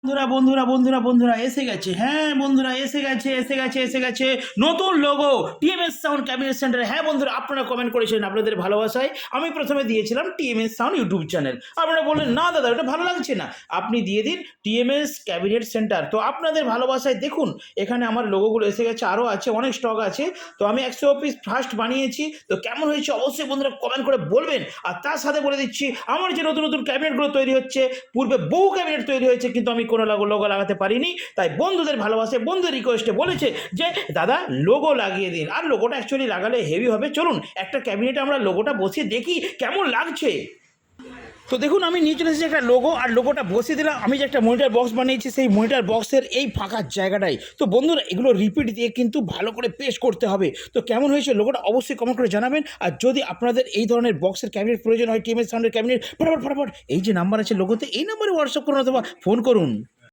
বন্ধুরা বন্ধুরা বন্ধুরা বন্ধুরা এসে গেছে, হ্যাঁ বন্ধুরা এসে গেছে নতুন logo TMS sound cabinet centre. হ্যাঁ বন্ধুরা, আপনারা কমেন্ট করেছিলেন আপনাদের ভালোবাসায় আমি প্রথমে দিয়েছিলাম টিএমএস সাউন্ড ইউটিউব চ্যানেল। আপনারা বললেন না দাদা এটা ভালো লাগছে না, আপনি দিয়ে দিন টিএমএস ক্যাবিনেট সেন্টার। তো আপনাদের ভালোবাসায় দেখুন এখানে আমার লোগোগুলো এসে গেছে, আরও আছে, অনেক স্টক আছে। তো আমি 100 পিস ফার্স্ট বানিয়েছি। তো কেমন হয়েছে অবশ্যই বন্ধুরা কমেন্ট করে বলবেন। আর তার সাথে বলে দিচ্ছি আমার যে নতুন নতুন ক্যাবিনেটগুলো তৈরি হচ্ছে, পূর্বে বহু ক্যাবিনেট তৈরি হয়েছে কিন্তু আমি কোনো লোগো লাগাতে পারিনি। তাই বন্ধুদের ভালোবাসে, বন্ধুদের রিকোয়েস্টে বলেছে যে দাদা লোগো লাগিয়ে দিন। আর লোগোটা অ্যাকচুয়ালি লাগালে হেভি হবে। চলুন একটা ক্যাবিনেটে আমরা লোগোটা বসিয়ে দেখি কেমন লাগছে। তো দেখুন আমি নিয়ে চলে এসেছি একটা লোগো, আর লোগোটা বসিয়ে দিলাম। আমি যে একটা মনিটর বক্স বানিয়েছি সেই মনিটর বক্সের এই ফাঁকা জায়গাটাই। তো বন্ধুরা এগুলো রিপিট দিয়ে কিন্তু ভালো করে পেস্ট করতে হবে। তো কেমন হয়েছে লোগোটা অবশ্যই কমেন্ট করে জানাবেন। আর যদি আপনাদের এই ধরনের বক্সের ক্যাবিনেট প্রয়োজন হয়, টিএমএস সাউন্ডের ক্যাবিনেট, ফটাফট এই যে নাম্বার আছে লোগোতে, এই নাম্বারে হোয়াটসঅ্যাপ করুন অথবা ফোন করুন।